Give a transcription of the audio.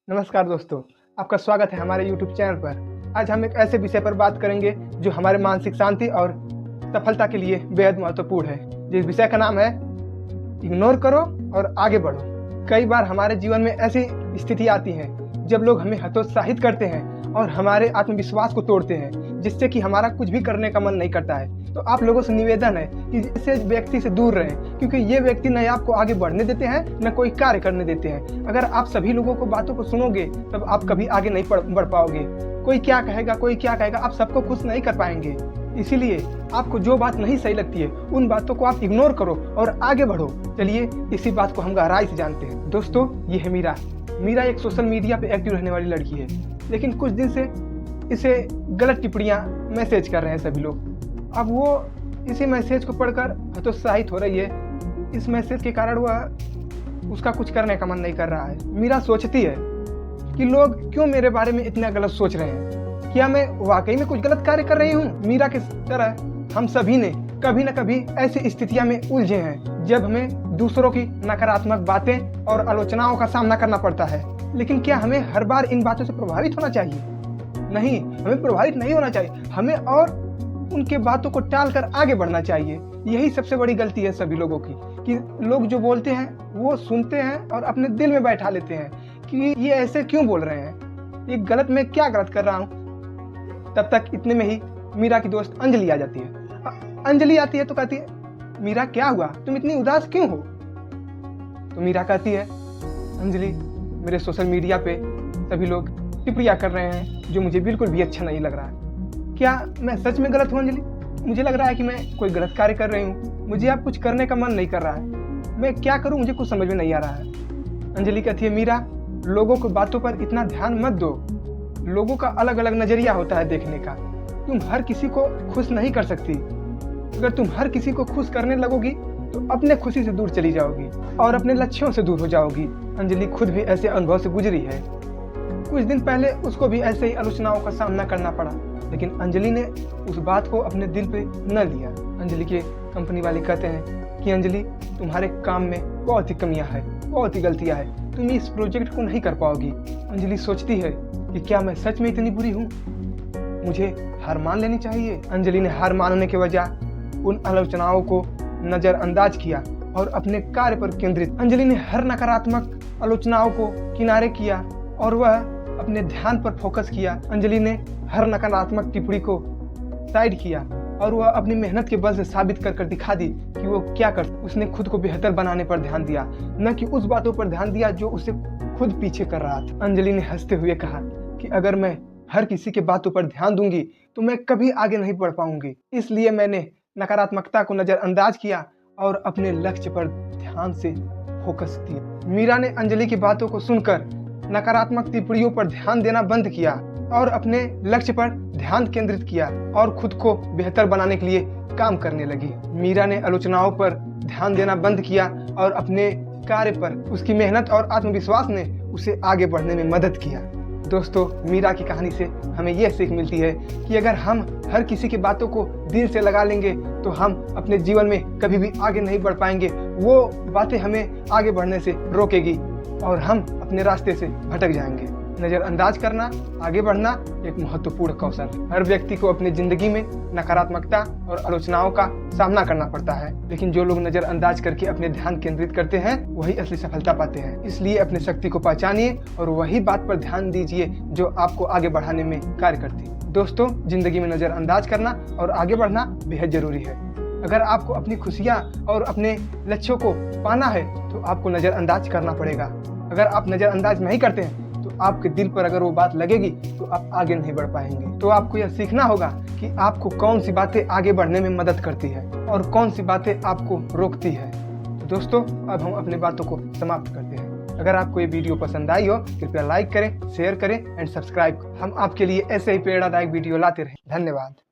नमस्कार दोस्तों, आपका स्वागत है हमारे YouTube चैनल पर। आज हम एक ऐसे विषय पर बात करेंगे जो हमारे मानसिक शांति और सफलता के लिए बेहद महत्वपूर्ण है। जिस विषय का नाम है इग्नोर करो और आगे बढ़ो। कई बार हमारे जीवन में ऐसी स्थिति आती है जब लोग हमें हतोत्साहित करते हैं और हमारे आत्मविश्वास को तोड़ते हैं, जिससे कि हमारा कुछ भी करने का मन नहीं करता है। तो आप लोगों से निवेदन है कि इस व्यक्ति से दूर रहें, क्योंकि ये व्यक्ति न आपको आगे बढ़ने देते हैं न कोई कार्य करने देते हैं। अगर आप सभी लोगों को बातों को सुनोगे तब आप कभी आगे नहीं बढ़ पाओगे। कोई क्या कहेगा, आप सबको खुश नहीं कर पाएंगे। इसीलिए आपको जो बात नहीं सही लगती है उन बातों को आप इग्नोर करो और आगे बढ़ो। चलिए इसी बात को हम गहराई से जानते हैं। दोस्तों, ये है मीरा एक सोशल मीडिया पे एक्टिव रहने वाली लड़की है, लेकिन कुछ दिन से इसे गलत टिप्पणियां मैसेज कर रहे हैं सभी लोग। अब वो इसी मैसेज को पढ़कर हतोत्साहित हो रही है। इस मैसेज के कारण वह उसका कुछ करने का मन नहीं कर रहा है। मीरा सोचती है कि लोग क्यों मेरे बारे में इतना गलत सोच रहे हैं, क्या मैं वाकई में कुछ गलत कार्य कर रही हूँ। मीरा की तरह हम सभी ने कभी न कभी ऐसी स्थितियां में उलझे हैं जब हमें दूसरों की नकारात्मक बातें और आलोचनाओं का सामना करना पड़ता है। लेकिन क्या हमें हर बार इन बातों से प्रभावित होना चाहिए? नहीं, हमें प्रभावित नहीं होना चाहिए। हमें और उनके बातों को टालकर आगे बढ़ना चाहिए। यही सबसे बड़ी गलती है सभी लोगों की, कि लोग जो बोलते हैं वो सुनते हैं और अपने दिल में बैठा लेते हैं कि ये ऐसे क्यों बोल रहे हैं, ये गलत, मैं क्या गलत कर रहा हूँ। तब तक इतने में ही मीरा की दोस्त अंजलि आ जाती है। अंजलि आती है तो कहती है, मीरा क्या हुआ, तुम इतनी उदास क्यों हो? तो मीरा कहती है, अंजलि, मेरे सोशल मीडिया पे सभी लोग टिप्पणियां कर रहे हैं जो मुझे बिल्कुल भी अच्छा नहीं लग रहा है। क्या मैं सच में गलत हूँ अंजलि? मुझे लग रहा है कि मैं कोई गलत कार्य कर रही हूँ। मुझे अब कुछ करने का मन नहीं कर रहा है। मैं क्या करूँ, मुझे कुछ समझ में नहीं आ रहा है। अंजलि कहती है, मीरा, लोगों की बातों पर इतना ध्यान मत दो। लोगों का अलग अलग नजरिया होता है देखने का। तुम हर किसी को खुश नहीं कर सकती। अगर तुम हर किसी को खुश करने लगोगी तो अपने खुशी से दूर चली जाओगी और अपने लक्ष्यों से दूर हो जाओगी। अंजलि खुद भी ऐसे अनुभव से गुजरी है। कुछ दिन पहले उसको भी ऐसे ही आलोचनाओं का सामना करना पड़ा, लेकिन अंजलि ने उस बात को अपने दिल पे न लिया। अंजलि के कंपनी वाले कहते हैं कि अंजलि, तुम्हारे काम में बहुत ही कमियां है, बहुत ही गलतियां है, तुम इस प्रोजेक्ट को नहीं कर पाओगी। अंजलि सोचती है कि क्या मैं सच में इतनी बुरी हूँ, मुझे हार मान लेनी चाहिए। अंजलि ने हार मानने के बजाय उन आलोचनाओं को नजरअंदाज किया और अपने कार्य पर केंद्रित। अंजलि ने हर नकारात्मक आलोचनाओं को किनारे किया और वह अपने ध्यान पर फोकस किया। अंजलि ने हर नकारात्मक टिप्पणी को साइड किया और वह अपनी मेहनत के बल से साबित कर दिखा दी कि वो क्या कर। उसने खुद को बेहतर बनाने पर ध्यान दिया, न कि उस बातों पर ध्यान दिया जो उसे खुद पीछे कर रहा था। अंजलि ने हंसते हुए कहा कि अगर मैं हर किसी के बातों पर ध्यान दूंगी तो मैं कभी आगे नहीं बढ़ पाऊंगी। इसलिए मैंने नकारात्मकता को नजरअंदाज किया और अपने लक्ष्य पर ध्यान से फोकस किया। मीरा ने अंजलि की बातों को सुनकर नकारात्मक टिप्पणियों पर ध्यान देना बंद किया और अपने लक्ष्य पर ध्यान केंद्रित किया और खुद को बेहतर बनाने के लिए काम करने लगी। मीरा ने आलोचनाओं पर ध्यान देना बंद किया और अपने कार्य पर उसकी मेहनत और आत्मविश्वास ने उसे आगे बढ़ने में मदद किया। दोस्तों, मीरा की कहानी से हमें यह सीख मिलती है कि अगर हम हर किसी की बातों को दिल से लगा लेंगे तो हम अपने जीवन में कभी भी आगे नहीं बढ़ पाएंगे। वो बातें हमें आगे बढ़ने से रोकेगी और हम अपने रास्ते से भटक जाएंगे। नजरअंदाज करना, आगे बढ़ना एक महत्वपूर्ण कौशल है। हर व्यक्ति को अपनी जिंदगी में नकारात्मकता और आलोचनाओं का सामना करना पड़ता है, लेकिन जो लोग नजरअंदाज करके अपने ध्यान केंद्रित करते हैं वही असली सफलता पाते हैं। इसलिए अपनी शक्ति को पहचानिए और वही बात पर ध्यान दीजिए जो आपको आगे बढ़ाने में कार्य करती है। दोस्तों, जिंदगी में नजरअंदाज करना और आगे बढ़ना बेहद जरूरी है। अगर आपको अपनी खुशियाँ और अपने लक्ष्यों को पाना है तो आपको नजरअंदाज करना पड़ेगा। अगर आप नजरअंदाज नहीं करते हैं तो आपके दिल पर अगर वो बात लगेगी तो आप आगे नहीं बढ़ पाएंगे। तो आपको यह सीखना होगा कि आपको कौन सी बातें आगे बढ़ने में मदद करती है और कौन सी बातें आपको रोकती है। तो दोस्तों, अब हम अपनी बातों को समाप्त करते हैं। अगर आपको ये वीडियो पसंद आई हो कृपया लाइक करें, शेयर करें एंड सब्सक्राइब। हम आपके लिए ऐसे ही प्रेरणादायक वीडियो लाते रहें। धन्यवाद।